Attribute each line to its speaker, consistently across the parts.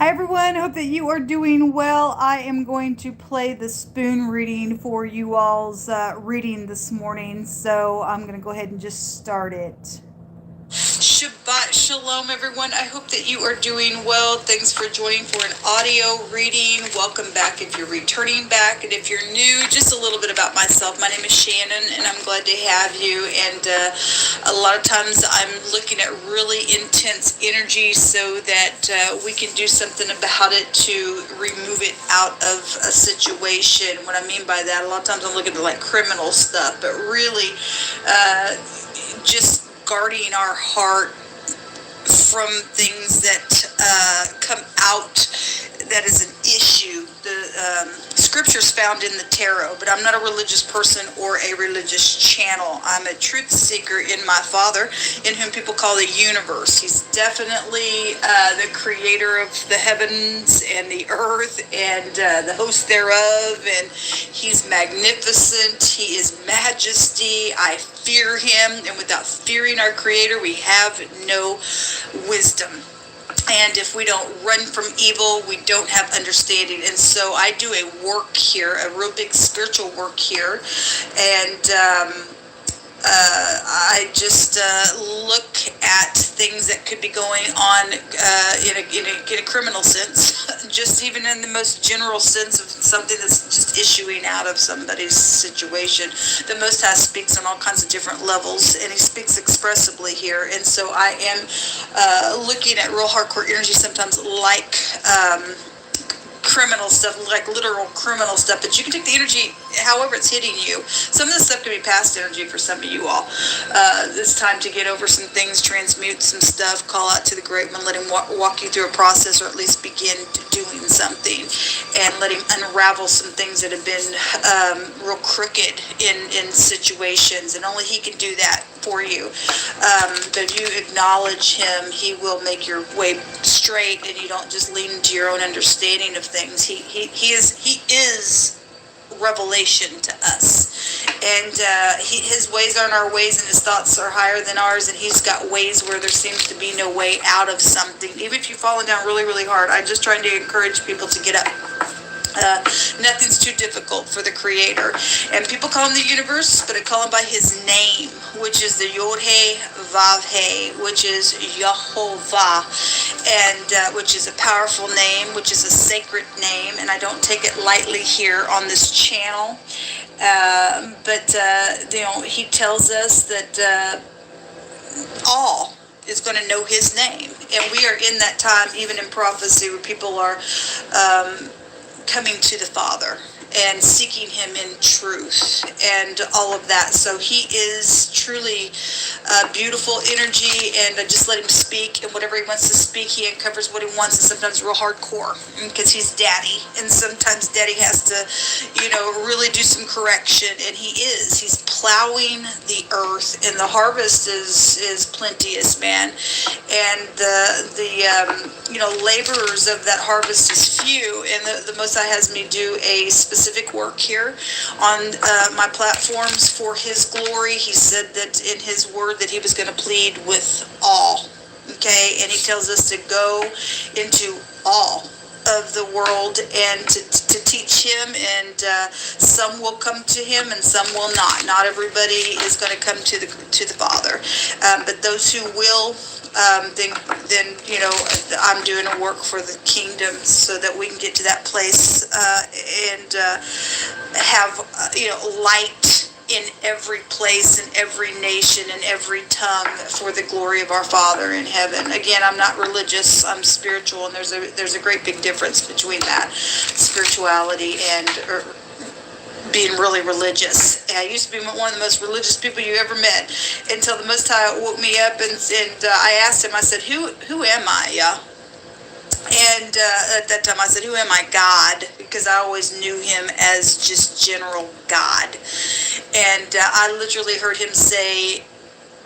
Speaker 1: Hi everyone, hope that you are doing well. I am going to play the spoon reading for you all's reading this morning, so I'm going to go ahead and just start it.
Speaker 2: Shabbat Shalom, everyone. I hope that you are doing well. Thanks for joining for an audio reading. Welcome back if you're returning back. And if you're new, just a little bit about myself. My name is Shannon, and I'm glad to have you. And a lot of times I'm looking at really intense energy so that we can do something about it to remove it out of a situation. What I mean by that, a lot of times I'm looking at like criminal stuff, but really just guarding our heart from things that come out that is an issue. The scriptures found in the tarot, but I'm not a religious person or a religious channel. I'm a truth seeker in my Father, in whom people call the universe. He's definitely the creator of the heavens and the earth and the host thereof, and he's magnificent. He is majesty. I fear him, and without fearing our creator, we have no wisdom. And if we don't run from evil, we don't have understanding. And so I do a work here, a real big spiritual work here. And I just look at things that could be going on in a criminal sense, just even in the most general sense of something that's just issuing out of somebody's situation. The Most High speaks on all kinds of different levels, and he speaks expressively here. And so I am looking at real hardcore energy sometimes, like criminal stuff, like literal criminal stuff, but you can take the energy however it's hitting you. Some of this stuff can be past energy for some of you all. It's time to get over some things, transmute some stuff, call out to the great one, let him walk you through a process, or at least begin doing something, and let him unravel some things that have been real crooked in situations, and only he can do that for you. But if you acknowledge him, he will make your way straight, and you don't just lean into your own understanding of things. He is revelation to us, and his ways aren't our ways, and his thoughts are higher than ours, and he's got ways where there seems to be no way out of something. Even if you've fallen down really, really hard, I'm just trying to encourage people to get up. Nothing's too difficult for the creator, and people call him the universe, but I call him by his name, which is the Yod-He Vav-He, which is Yehovah, and which is a powerful name, which is a sacred name, and I don't take it lightly here on this channel. But he tells us that all is going to know his name, and we are in that time, even in prophecy, where people are coming to the Father and seeking him in truth and all of that. So he is truly beautiful energy, and I just let him speak, and whatever he wants to speak, he uncovers what he wants, and sometimes real hardcore, because he's daddy, and sometimes daddy has to, really do some correction, and he's plowing the earth, and the harvest is plenteous, man, and the laborers of that harvest is few, and the Most High has me do a specific work here on my platforms for his glory. He said that in his word that he was going to plead with all, okay, and he tells us to go into all of the world and to teach him, and some will come to him and some will not everybody is going to come to the Father, but those who will, then I'm doing a work for the kingdom so that we can get to that place and have light in every place, in every nation, in every tongue, for the glory of our Father in heaven. Again, I'm not religious, I'm spiritual, and there's a great big difference between that spirituality and being really religious. And I used to be one of the most religious people you ever met, until the Most High woke me up, and I asked him, I said, who am I? And at that time I said, who am I? God, because I always knew him as just general God. And I literally heard him say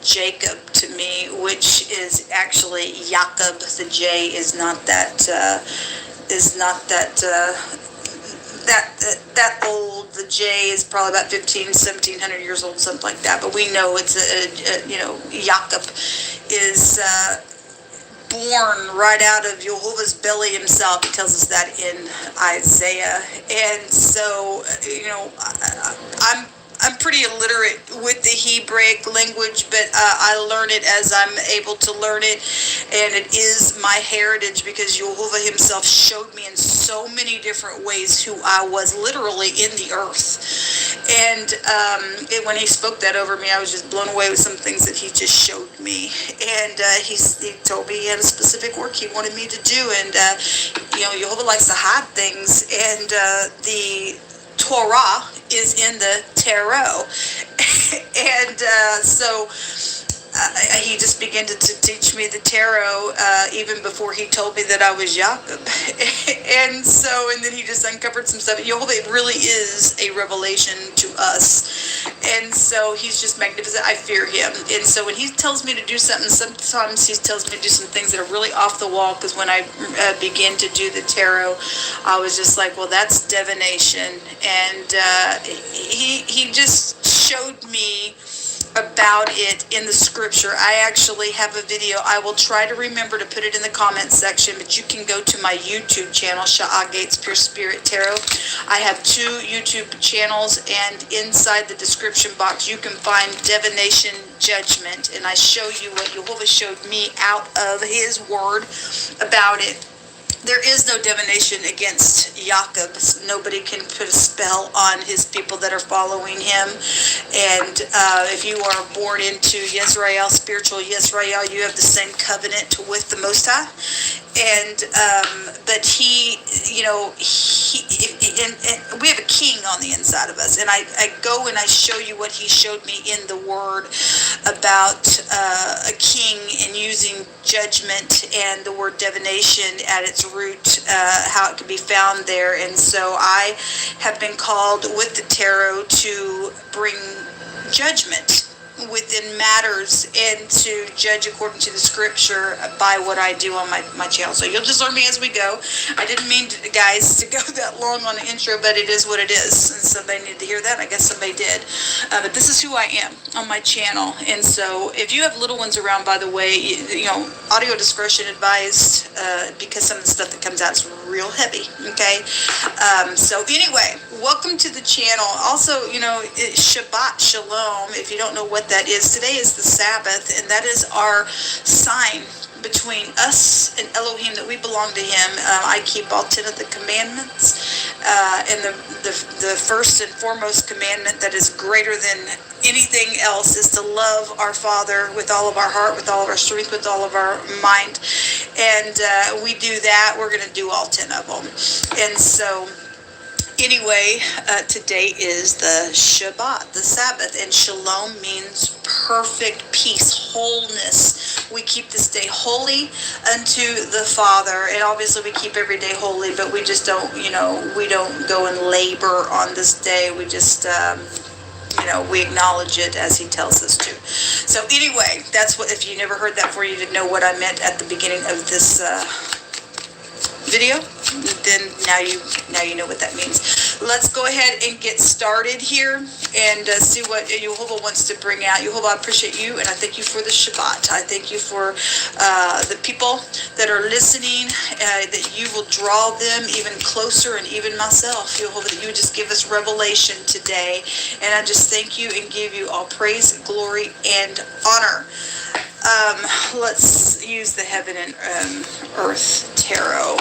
Speaker 2: Jacob to me, which is actually Jacob. The J is not that that old. The J is probably about 1700 years old, something like that. But we know it's Jacob is born right out of Jehovah's belly himself. He tells us that in Isaiah. And so, I'm pretty illiterate with the Hebraic language, but I learn it as I'm able to learn it, and it is my heritage because Jehovah himself showed me in so many different ways who I was literally in the earth. And when he spoke that over me, I was just blown away with some things that he just showed me. And he told me he had a specific work he wanted me to do, and Jehovah likes to hide things, and the Torah is in the tarot. And so he just began to teach me the tarot even before he told me that I was Jacob. And then he just uncovered some stuff. It really is a revelation to us. And so he's just magnificent. I fear him. And so when he tells me to do something, sometimes he tells me to do some things that are really off the wall, because when I began to do the tarot, I was just like, well, that's divination. And he just showed me about it in the scripture. I actually have a video. I will try to remember to put it in the comment section, but you can go to my YouTube channel, Sha'a Gates Pure Spirit Tarot. I have 2 YouTube channels, and inside the description box you can find Divination Judgment, and I show you what Jehovah showed me out of his word about it. There is no divination against Jacob. Nobody can put a spell on his people that are following him. And if you are born into Yisrael, spiritual Yisrael, you have the same covenant with the Most High. And but we have a king on the inside of us. And I go and I show you what he showed me in the word about a king and using judgment and the word divination at its root, how it can be found there. And so I have been called with the tarot to bring judgment within matters and to judge according to the scripture by what I do on my channel. So you'll just learn me as we go. I didn't mean to, guys, to go that long on the intro, but it is what it is. And somebody needed to hear that. I guess somebody did. But this is who I am on my channel. And so if you have little ones around, by the way, audio discretion advised, because some of the stuff that comes out is real heavy. Okay. So anyway, welcome to the channel. Also, Shabbat Shalom. If you don't know what that is, today is the Sabbath, and that is our sign between us and Elohim, that we belong to him. I keep all 10 of the commandments, and the first and foremost commandment that is greater than anything else is to love our Father with all of our heart, with all of our strength, with all of our mind. And we do that, we're going to do all 10 of them. And so anyway, today is the Shabbat, the Sabbath, and Shalom means perfect peace, wholeness. We keep this day holy unto the Father, and obviously we keep every day holy, but we just don't, we don't go and labor on this day. We just, we acknowledge it as he tells us to. So anyway, that's what, if you never heard that before, you didn't know what I meant at the beginning of this video, then now you know what that means. Let's go ahead and get started here and see what Jehovah wants to bring out. Jehovah, I appreciate you, and I thank you for the Shabbat. I thank you for the people that are listening, that you will draw them even closer, and even myself, Jehovah, that you would just give us revelation today. And I just thank you and give you all praise, glory, and honor. Let's use the Heaven and Earth Tarot.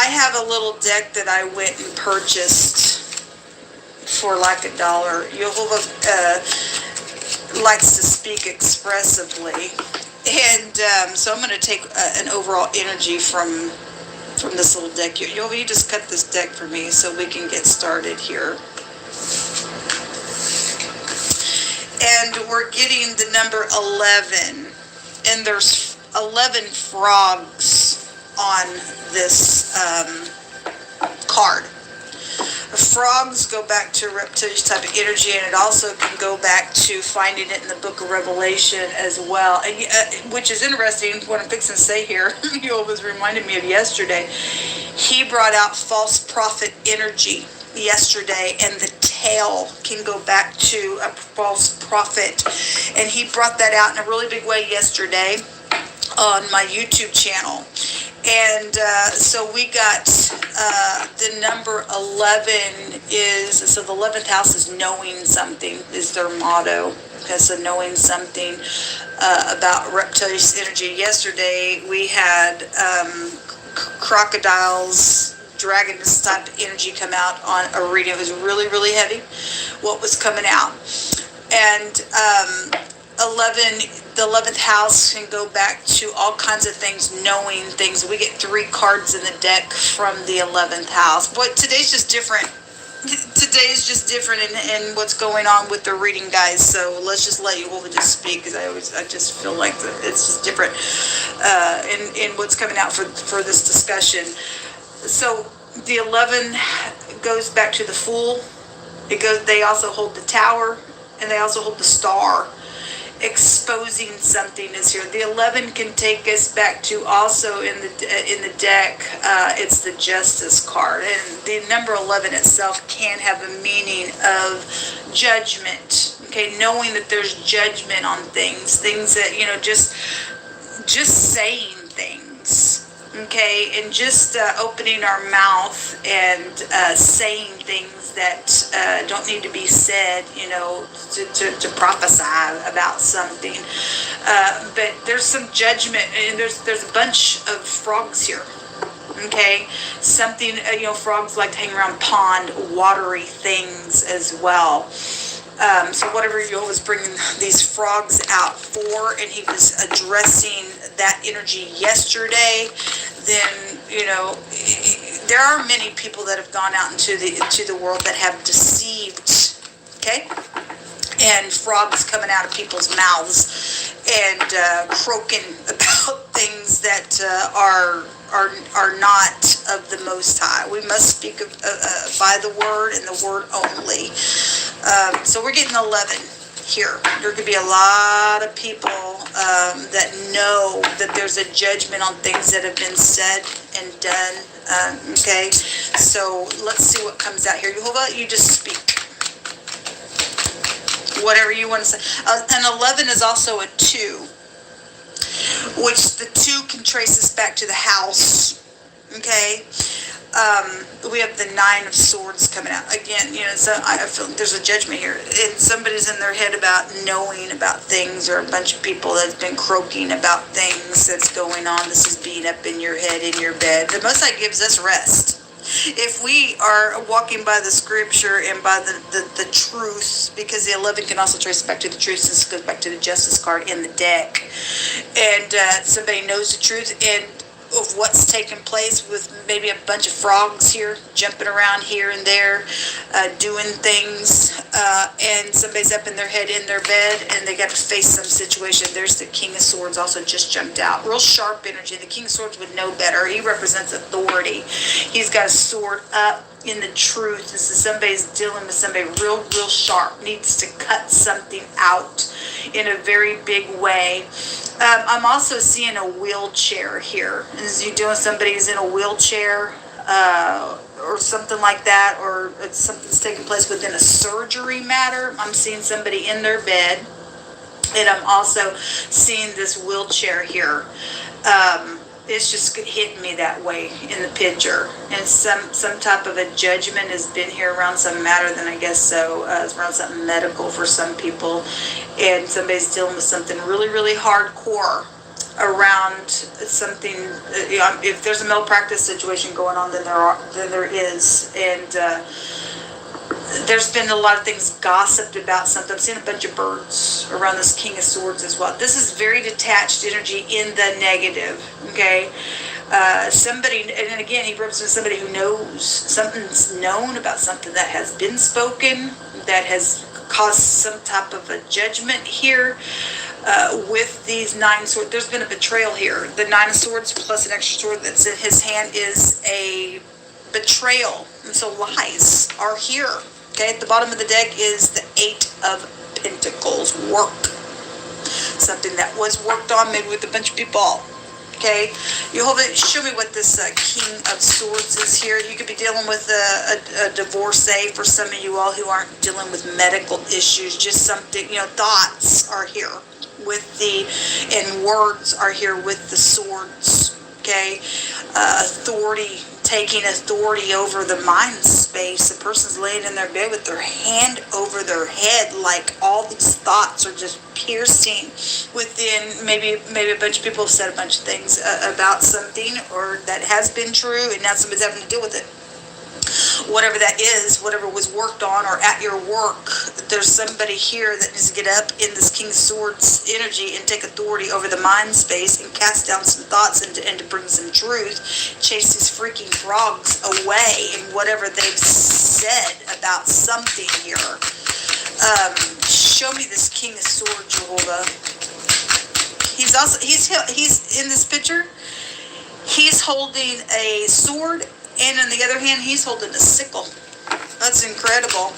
Speaker 2: I have a little deck that I went and purchased for like $1. Jehovah likes to speak expressively. And so I'm going to take an overall energy from this little deck. Jehovah, you just cut this deck for me so we can get started here. And we're getting the number 11. And there's 11 frogs on this card. Frogs go back to reptilian type of energy, and it also can go back to finding it in the book of Revelation as well, which is interesting. What I'm fixing to say here, you was reminded me of yesterday. He brought out false prophet energy yesterday, and the hail can go back to a false prophet. And he brought that out in a really big way yesterday on my YouTube channel. And so we got the number 11 is, so the 11th house is knowing something, is their motto. Okay, so knowing something about reptilian energy. Yesterday we had crocodiles, dragon, this type of energy come out on a reading. It was really, really heavy what was coming out. And 11, the 11th house can go back to all kinds of things, knowing things. We get 3 cards in the deck from the 11th house. Boy, today's just different. Today is just different in what's going on with the reading, guys. So let's just let you all just speak, because I just feel like it's just different in what's coming out for this discussion. So the 11 goes back to the Fool. They also hold the Tower, and they also hold the Star. Exposing something is here. The 11 can take us back to also in the deck. It's the Justice card, and the number 11 itself can have a meaning of judgment. Okay, knowing that there's judgment on things that just saying things. Okay, and just opening our mouth and saying things that don't need to be said, to prophesy about something. But there's some judgment, and there's a bunch of frogs here. Okay, something, frogs like to hang around pond, watery things as well. So whatever Yo was bringing these frogs out for, and he was addressing that energy yesterday, then, there are many people that have gone out into the world that have deceived, okay? And frogs coming out of people's mouths and croaking about things that are not of the Most High. We must speak by the word and the word only. So we're getting 11 here. There could be a lot of people that know that there's a judgment on things that have been said and done. Okay, so let's see what comes out here. Yehovah, you just speak. Whatever you want to say. An 11 is also a 2, which the 2 can trace us back to the house. Okay. We have the 9 of Swords coming out again. So I feel there's a judgment here, and somebody's in their head about knowing about things, or a bunch of people that's been croaking about things that's going on. This is being up in your head, in your bed. The Most High gives us rest. If we are walking by the scripture and by the truth, because the 11 can also trace back to the truth, since it goes back to the Justice card in the deck, and somebody knows the truth and of what's taking place with maybe a bunch of frogs here jumping around here and there, doing things, and somebody's up in their head in their bed and they got to face some situation. There's the King of Swords also just jumped out. Real sharp energy. The King of Swords would know better. He represents authority. He's got a sword up in the truth. This is somebody's dealing with somebody real sharp, needs to cut something out in a very big way. I'm also seeing a wheelchair here. As you're doing, somebody's in a wheelchair or something like that, or something's taking place within a surgery matter. I'm seeing somebody in their bed, and I'm also seeing this wheelchair here. It's just hitting me that way in the picture, and some type of a judgment has been here around some matter. Then I guess so. It's around something medical for some people, and somebody's dealing with something really hardcore around something. If there's a malpractice situation going on, then there is, and there's been a lot of things gossiped about something. I'm seeing a bunch of birds around this King of Swords as well. This is very detached energy in the negative, okay? Somebody, and again, he represents somebody who knows. Something's known about something that has been spoken, that has caused some type of a judgment here. With these 9 swords, there's been a betrayal here. The 9 of Swords plus an extra sword that's in his hand is a betrayal. And so lies are here. Okay, at the bottom of the deck is the 8 of Pentacles, work. Something that was worked on maybe with a bunch of people Okay, Jehovah, show me what this King of Swords is here. You could be dealing with a divorcee for some of you all who aren't dealing with medical issues. Just something, thoughts are here with and words are here with the swords. Okay, authority, taking authority over the mind space. The person's laying in their bed with their hand over their head, like all these thoughts are just piercing within. Maybe a bunch of people have said a bunch of things about something, or that has been true, and now somebody's having to deal with it. Whatever that is, whatever was worked on, or at your work, there's somebody here that needs to get up in this King of Swords energy and take authority over the mind space and cast down some thoughts and to bring some truth. Chase these freaking frogs away in whatever they've said about something here. Show me this King of Swords, Jehovah. He's in this picture. He's holding a sword, and on the other hand, he's holding a sickle. That's incredible.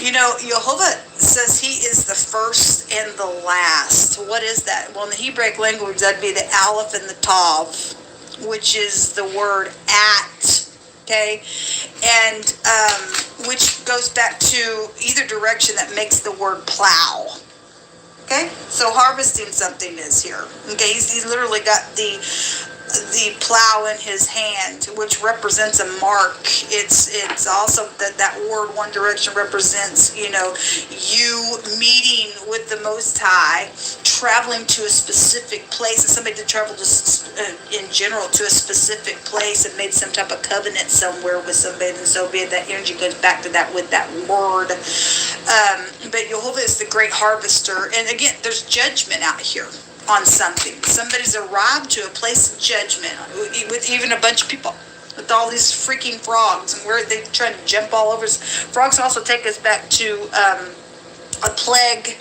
Speaker 2: Jehovah says he is the first and the last. What is that? Well, in the Hebraic language, that'd be the Aleph and the Tav, which is the word at. Okay? And which goes back to either direction that makes the word plow. Okay? So harvesting something is here. Okay? He's literally got the plow in his hand, which represents a mark. It's also that word one direction represents, you meeting with the Most High, traveling to a specific place, and somebody did travel just in general to a specific place and made some type of covenant somewhere with somebody, and so be it. That energy goes back to that with that word. But Jehovah is the great harvester, and again, there's judgment out here on something. Somebody's arrived to a place of judgment with even a bunch of people, with all these freaking frogs, and where they trying to jump all over us. Frogs also take us back to a plague.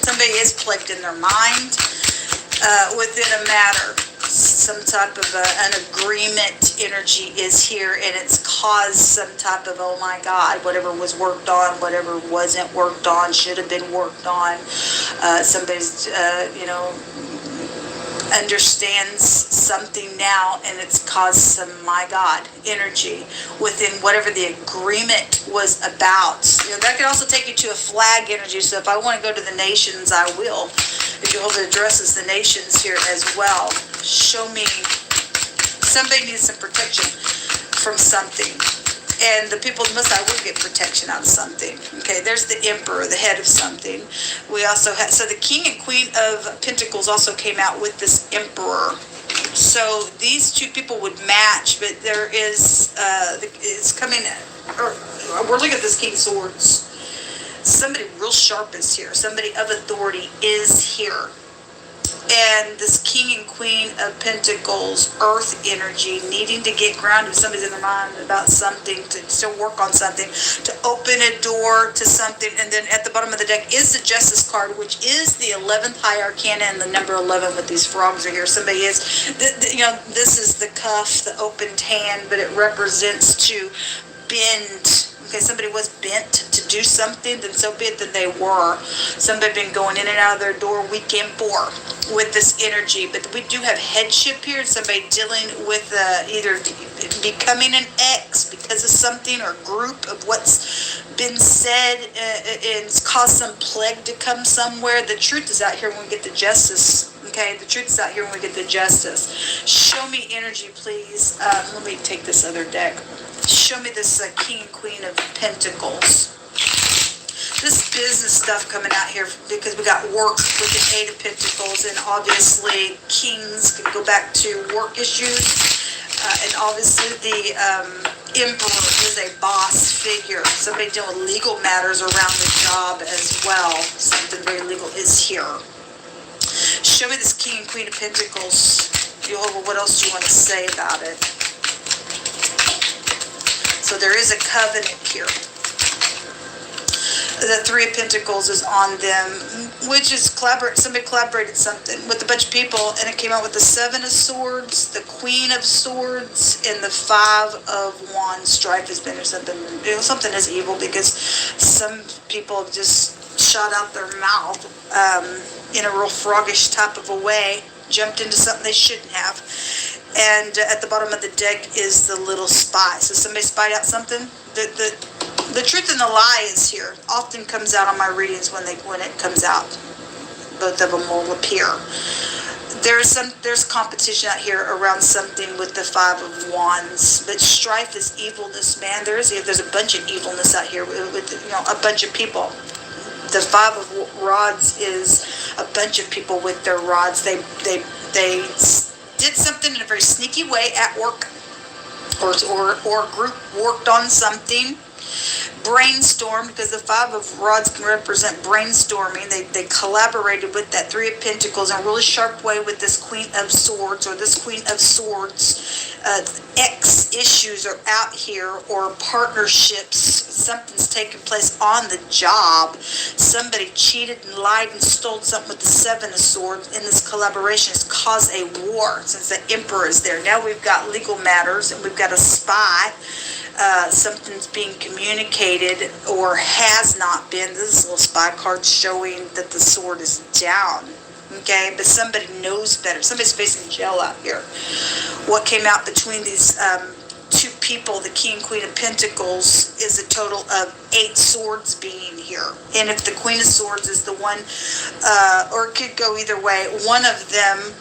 Speaker 2: Somebody is plagued in their mind within a matter. Some type of an agreement energy is here, and it's caused some type of, oh my God, whatever was worked on, whatever wasn't worked on, should have been worked on. Somebody's, understands something now, and it's caused some, my God, energy within whatever the agreement was about. That could also take you to a flag energy. So if I want to go to the nations, I will. If Jehovah addresses the nations here as well, show me somebody needs some protection from something. And the people of the Most High will get protection out of something. Okay, there's the emperor, the head of something. We also have, so the king and queen of pentacles also came out with this emperor. So these two people would match, but there is, it's coming, we're looking at this king of swords. Somebody real sharp is here. Somebody of authority is here. And this king and queen of pentacles, earth energy, needing to get grounded. Somebody's in their mind about something, to work on something, to open a door to something. And then at the bottom of the deck is the justice card, which is the 11th high arcana, and the number 11 with these frogs are here. Somebody is, this is the cuff, the opened hand, but it represents to bend. Okay, somebody was bent to do something, then so be it that they were. Somebody been going in and out of their door weekend 4 with this energy. But we do have headship here. Somebody dealing with either becoming an ex because of something, or group of what's been said, and it's caused some plague to come somewhere. The truth is out here when we get the justice. Okay, the truth is out here when we get the justice. Show me energy, please. Let me take this other deck. Show me this king and queen of pentacles. This business stuff coming out here, because we got work with the 8 of pentacles, and obviously kings can go back to work issues, and obviously the emperor is a boss figure. Somebody dealing with legal matters around the job as well. Something very legal is here. Show me this king and queen of pentacles. Jehovah, what else do you want to say about it? So there is a covenant here. The 3 of Pentacles is on them, which is somebody collaborated something with a bunch of people, and it came out with the 7 of Swords, the Queen of Swords, and the 5 of Wands. Strife has been, or something. Something is evil, because some people have just shot out their mouth in a real froggish type of a way. jumped into something they shouldn't have. And at the bottom of the deck is the little spy. So somebody spied out something. The truth and the lie is here. Often comes out on my readings when it comes out. Both of them will appear. There's competition out here around something with the Five of Wands, but strife is evilness, man. There's a bunch of evilness out here with a bunch of people. The Five of Rods is a bunch of people with their rods. They did something in a very sneaky way at work, or a group worked on something. Brainstormed, because the Five of Rods can represent brainstorming. They collaborated with that Three of Pentacles in a really sharp way with this Queen of Swords, or this Queen of Swords. X issues are out here, or partnerships. Something's taking place on the job. Somebody cheated and lied and stole something with the Seven of Swords, and this collaboration has caused a war since the Emperor is there. Now we've got legal matters, and we've got a spy. Something's being communicated or has not been. This little spy card showing that the sword is down. Okay, but somebody knows better. Somebody's facing jail out here. What came out between these two people, the King and Queen of Pentacles, is a total of 8 swords being here. And if the Queen of Swords is the one, or it could go either way, one of them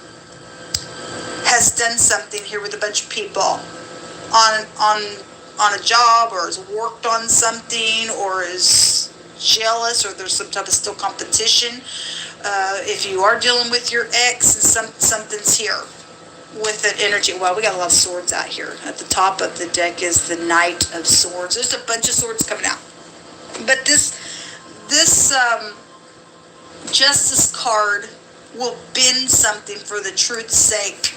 Speaker 2: has done something here with a bunch of people on a job, or has worked on something, or is jealous, or there's some type of still competition. If you are dealing with your ex, and something's here with that energy. Well, we got a lot of swords out here. At the top of the deck is the Knight of Swords. There's a bunch of swords coming out. But this Justice card will bend something for the truth's sake.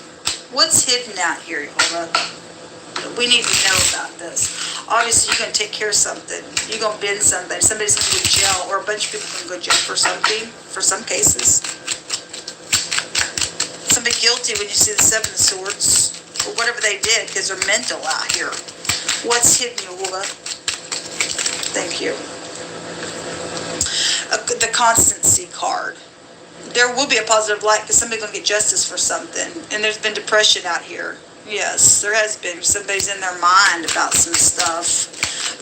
Speaker 2: What's hidden out here, Jehovah? We need to know about this. Obviously, you're going to take care of something. You're going to bend something. Somebody's going to go to jail, or a bunch of people are going to go to jail for something, for some cases. Somebody guilty when you see the Seven of Swords, or whatever they did, because they're mental out here. What's hidden, Yehovah? Thank you. The Constancy card. There will be a positive light, because somebody's going to get justice for something. And there's been depression out here. Yes, there has been. Somebody's in their mind about some stuff.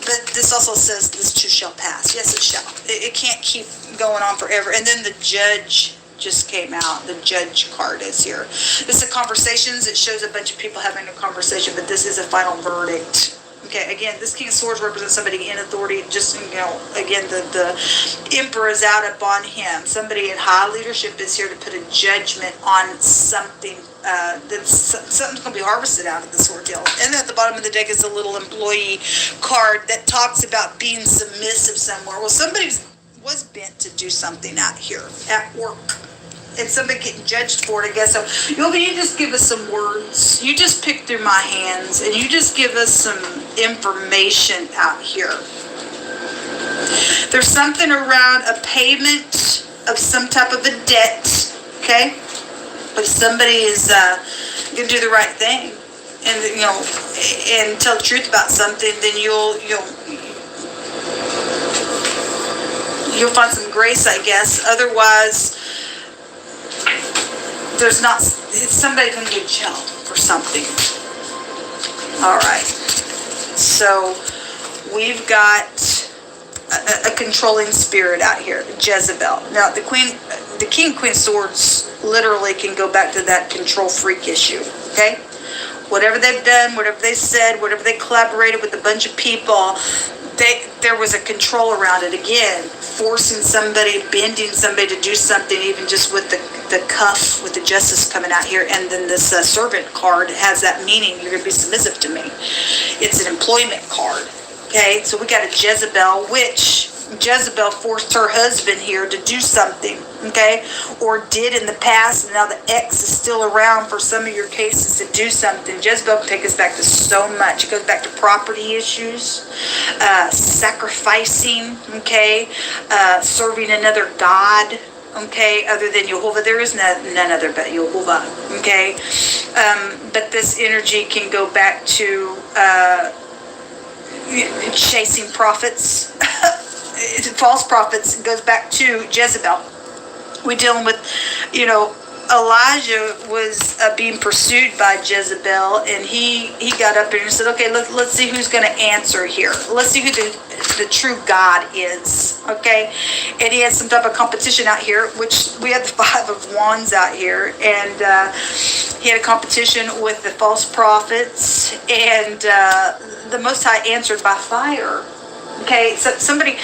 Speaker 2: But this also says this too shall pass. Yes, it shall. It can't keep going on forever. And then the Judge just came out. The Judge card is here. This is conversations. It shows a bunch of people having a conversation, but this is a final verdict. Okay, again, this King of Swords represents somebody in authority. Just, again, the Emperor is out upon him. Somebody in high leadership is here to put a judgment on something. Something's going to be harvested out of this ordeal. And then at the bottom of the deck is a little employee card that talks about being submissive somewhere. Well, somebody was bent to do something out here at work. And somebody getting judged for it, I guess. So, you just give us some words. You just pick through my hands, and you just give us some information out here. There's something around a payment of some type of a debt, okay? If somebody is going to do the right thing, and and tell the truth about something, then you'll find some grace, I guess. Otherwise, there's not. It's somebody going to get jailed for something. All right. So we've got a controlling spirit out here, Jezebel. Now the King and Queen of Swords literally can go back to that control freak issue. Okay. Whatever they've done, whatever they said, whatever they collaborated with a bunch of people, there was a control around it. Again, forcing somebody, bending somebody to do something, even just with the cuff, with the Justice coming out here. And then this servant card has that meaning. You're going to be submissive to me. It's an employment card. Okay, so we got a Jezebel, which Jezebel forced her husband here to do something, okay, or did in the past, and now the ex is still around for some of your cases to do something. Jezebel can take us back to so much. It goes back to property issues, sacrificing, okay, serving another god, okay, other than Jehovah. There is none other but Jehovah, okay, but this energy can go back to chasing prophets. False prophets. It goes back to Jezebel. We're dealing with, Elijah was being pursued by Jezebel, and he got up there and said, okay, let's see who's going to answer here. Let's see who the true God is, okay? And he had some type of competition out here, which we had the Five of Wands out here, and he had a competition with the false prophets, and the Most High answered by fire. Okay, so somebody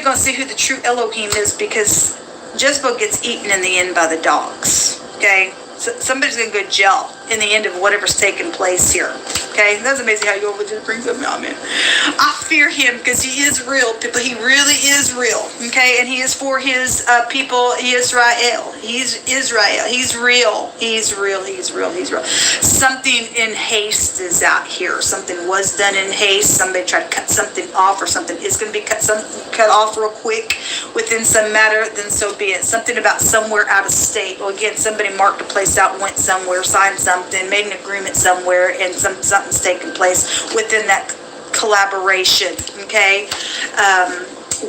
Speaker 2: gonna see who the true Elohim is, because Jezebel gets eaten in the end by the dogs. Okay, so somebody's gonna go to jail in the end of whatever's taking place here. Okay, that's amazing how Jehovah just brings up now, man. I fear him because he is real, people. He really is real. Okay, and he is for his people, Israel. He's Israel. He's real. He's real. He's real. He's real. Something in haste is out here. Something was done in haste. Somebody tried to cut something off, or something is going to be cut off real quick within some matter. Then so be it. Something about somewhere out of state. Well, again, somebody marked a place out, went somewhere, signed something, made an agreement somewhere, and something's taking place within that collaboration. Okay.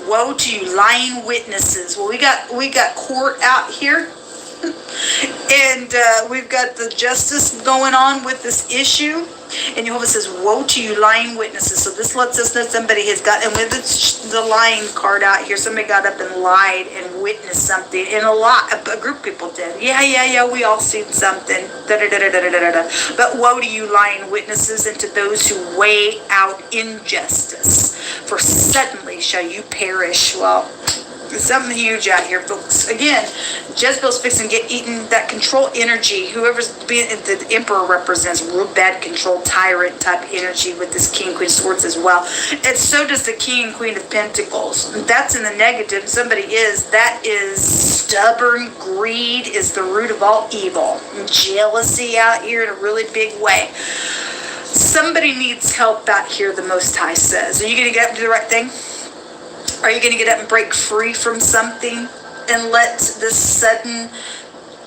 Speaker 2: Woe to you, lying witnesses. Well, we got court out here, and we've got the justice going on with this issue. And Jehovah says, woe to you, lying witnesses. So this lets us know somebody has got, and with the lying card out here, somebody got up and lied and witnessed something. And a group of people did. Yeah, we all seen something. But woe to you, lying witnesses, and to those who weigh out injustice. For suddenly shall you perish. Well, something huge out here, folks. Again, Jezebel's fixing to get eaten. That control energy, whoever's being, the emperor represents real bad control, tyrant type energy with this king, queen of swords as well. And so does the king and queen of pentacles. That's in the negative. That is stubborn. Greed is the root of all evil. Jealousy out here in a really big way. Somebody needs help out here, the Most High says. Are you going to get up and do the right thing? Are you going to get up and break free from something and let this sudden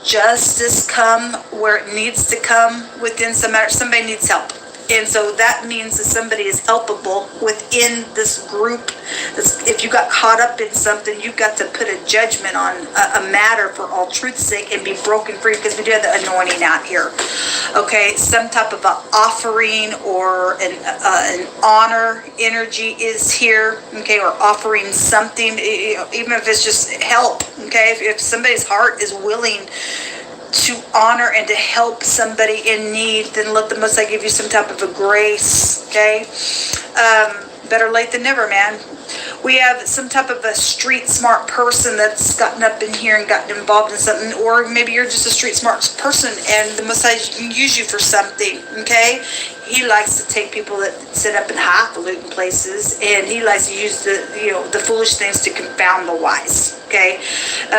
Speaker 2: justice come where it needs to come within some matter? Somebody needs help. And so that means that somebody is helpable within this group. If you got caught up in something, you've got to put a judgment on a matter for all truth's sake and be broken free, because we do have the anointing out here. Okay, some type of an offering or an honor energy is here. Okay, or offering something, even if it's just help. Okay, if somebody's heart is willing to honor and to help somebody in need, then let the Most High give you some type of a grace. Okay, better late than never, man. We have some type of a street smart person that's gotten up in here and gotten involved in something, or maybe you're just a street smart person and the Most High can use you for something. Okay, he likes to take people that sit up in highfalutin places, and he likes to use the foolish things to confound the wise. Okay,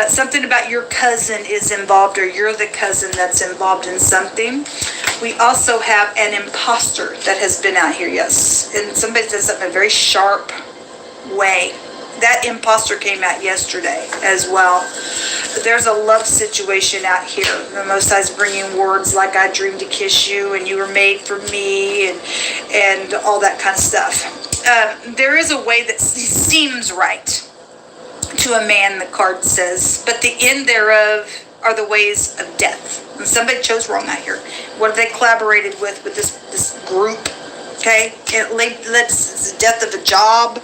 Speaker 2: something about your cousin is involved, or you're the cousin that's involved in something. We also have an imposter that has been out here, yes, and somebody does something in a very sharp way. That imposter came out yesterday as well. There's a love situation out here. The Most High's bringing words like, I dreamed to kiss you, and you were made for me, and all that kind of stuff. There is a way that seems right to a man, the card says, but the end thereof are the ways of death. And somebody chose wrong out here. What have they collaborated with this group? Okay, it led to the death of a job,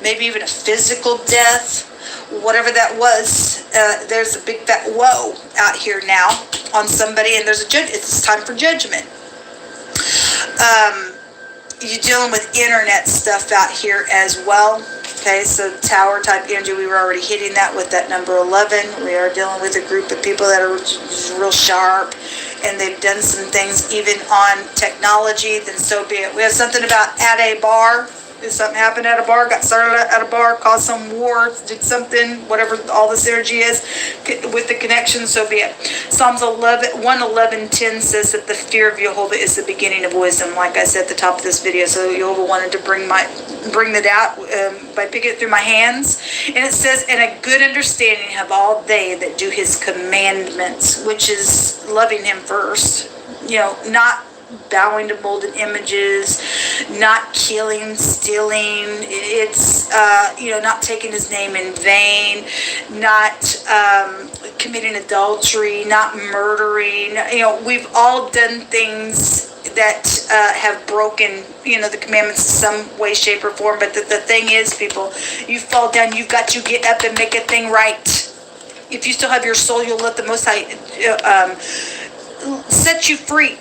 Speaker 2: maybe even a physical death, whatever that was. There's a big fat woe out here now on somebody, and there's it's time for judgment. You're dealing with internet stuff out here as well. Okay, so tower type energy, we were already hitting that with that number 11. We are dealing with a group of people that are real sharp, and they've done some things even on technology, then so be it. We have something about at a bar. If something happened at a bar, got started at a bar, caused some war, did something, whatever all this energy is, with the connection, so be it. Psalms 111:10 says that the fear of Jehovah is the beginning of wisdom, like I said at the top of this video. So Jehovah wanted to bring that out by picking it through my hands. And it says, and a good understanding have all they that do his commandments, which is loving him first. Not bowing to molded images, not killing, stealing. It's, not taking his name in vain, not committing adultery, not murdering. We've all done things that have broken, the commandments in some way, shape, or form. But the thing is, people, you fall down, you've got to get up and make a thing right. If you still have your soul, you'll let the Most High set you free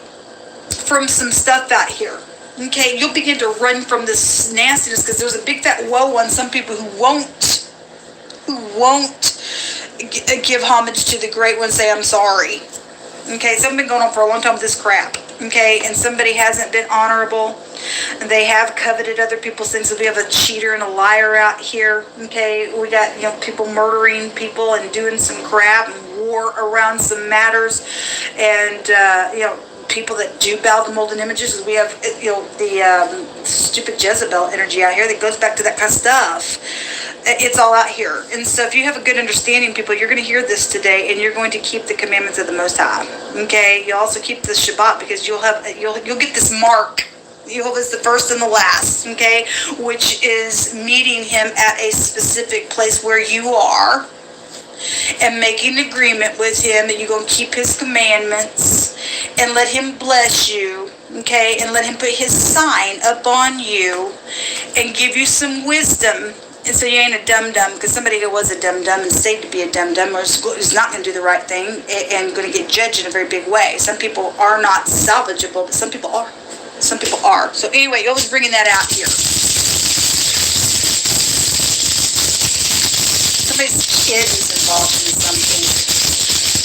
Speaker 2: from some stuff out here. Okay, you'll begin to run from this nastiness, because there's a big fat woe on some people who won't give homage to the great one, say I'm sorry. Okay, something been going on for a long time with this crap. Okay, and somebody hasn't been honorable. They have coveted other people's things. So we have a cheater and a liar out here. Okay, we got people murdering people and doing some crap and war around some matters, and people that do bow to molten images. We have the stupid Jezebel energy out here that goes back to that kind of stuff. It's all out here. And so if you have a good understanding, people, you're going to hear this today, and you're going to keep the commandments of the Most High. Okay, you also keep the Shabbat, because you'll get this mark. Jehovah's the first and the last, okay, which is meeting him at a specific place where you are, and making an agreement with him that you're going to keep his commandments and let him bless you, okay, and let him put his sign up on you and give you some wisdom. And so you ain't a dum-dum, because somebody who was a dum-dum and stayed to be a dum-dum is not going to do the right thing and going to get judged in a very big way. Some people are not salvageable, but some people are. Some people are. So anyway, you're always bringing that out here. Somebody's kid is involved in something.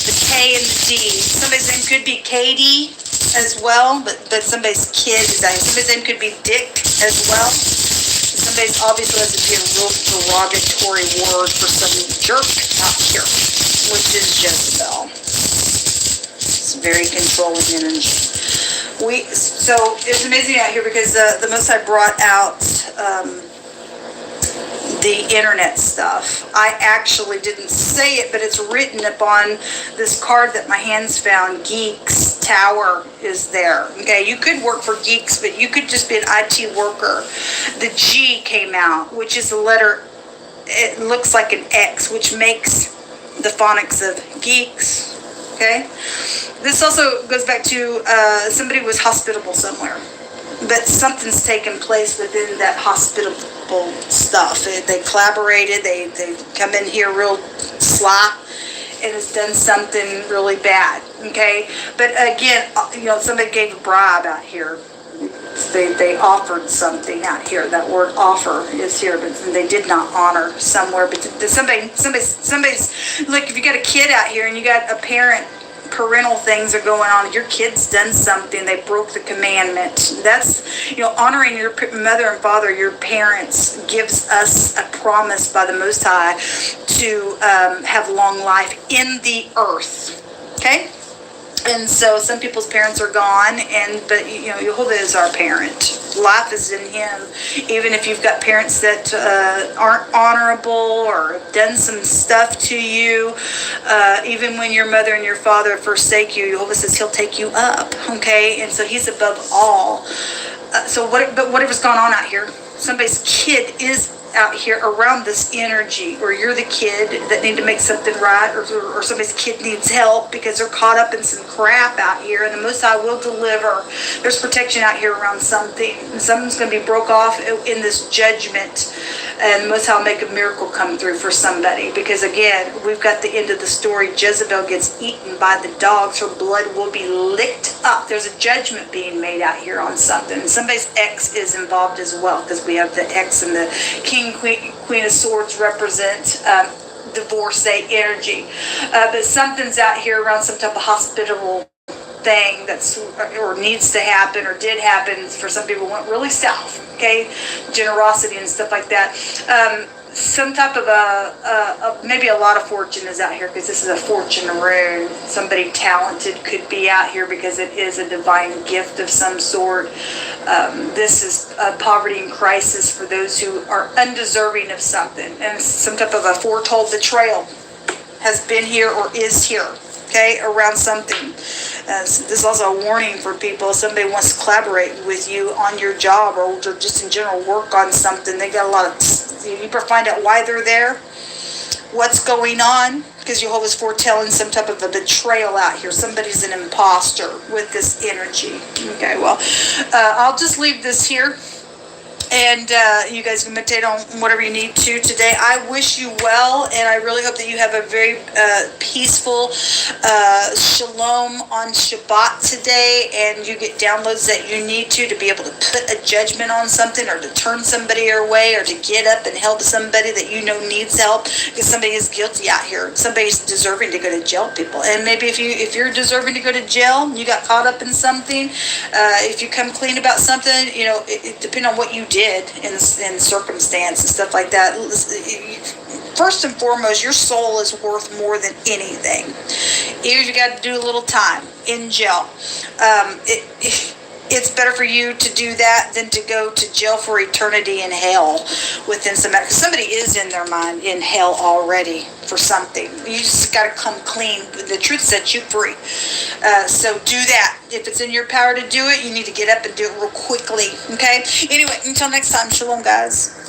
Speaker 2: The K and the D. Somebody's name could be Katie as well, but somebody's kid is out here. Somebody's name could be Dick as well. Somebody's obviously has to be a real derogatory word for some jerk out here, which is Jezebel. It's very controlling energy. So it's amazing out here, because the Most High brought out the internet stuff. I actually didn't say it, but it's written upon this card that my hands found. Geeks Tower is there. Okay, you could work for Geeks, but you could just be an IT worker. The G came out, which is a letter. It looks like an X, which makes the phonics of Geeks. Okay, this also goes back to somebody was hospitable somewhere, but something's taken place within that hospitable stuff. They collaborated. They come in here real sly and has done something really bad. Okay, but again, somebody gave a bribe out here. They offered something out here. That word offer is here, but they did not honor somewhere. But somebody's look. If you got a kid out here and you got a parental things are going on, your kid's done something, they broke the commandment. That's honoring your mother and father, your parents, gives us a promise by the Most High to have long life in the earth. Okay. And so some people's parents are gone, but Jehovah is our parent. Life is in him. Even if you've got parents that aren't honorable or have done some stuff to you, even when your mother and your father forsake you, Jehovah says he'll take you up. Okay, and so he's above all. But whatever's gone on out here, somebody's kid is out here around this energy, or you're the kid that need to make something right, or somebody's kid needs help because they're caught up in some crap out here, and the Most High will deliver. There's protection out here around something, and something's going to be broke off in this judgment, and the Most High will make a miracle come through for somebody, because again, we've got the end of the story. Jezebel gets eaten by the dogs. Her blood will be licked up. There's a judgment being made out here on something, and somebody's ex is involved as well, because we have the ex and the king. Queen of Swords represent divorcee energy, but something's out here around some type of hospitable thing that's or needs to happen or did happen. For some people, went really south. Okay, generosity and stuff like that. Some type of maybe a lot of fortune is out here, because this is a fortune rune. Somebody talented could be out here because it is a divine gift of some sort. This is a poverty and crisis for those who are undeserving of something, and some type of a foretold betrayal has been here or is here. okay, around something. So this is also a warning for people. If somebody wants to collaborate with you on your job or just in general work on something, they got a lot of, you better find out why they're there, what's going on, because Jehovah's foretelling some type of a betrayal out here. Somebody's an imposter with this energy. Okay, well, I'll just leave this here. And you guys can meditate on whatever you need to today. I wish you well, and I really hope that you have a very peaceful shalom on Shabbat today, and you get downloads that you need to be able to put a judgment on something, or to turn somebody away, or to get up and help somebody that you know needs help, because somebody is guilty out here. Somebody's deserving to go to jail, people. And maybe if you're deserving to go to jail, you got caught up in something, if you come clean about something, you know, it depending on what you did in circumstance and stuff like that. First and foremost, your soul is worth more than anything. Even if you got to do a little time in jail, it's better for you to do that than to go to jail for eternity in hell within some, because somebody is in their mind in hell already for something. You just got to come clean. The truth sets you free. So do that. If it's in your power to do it, you need to get up and do it real quickly. Okay? Anyway, until next time, shalom, guys.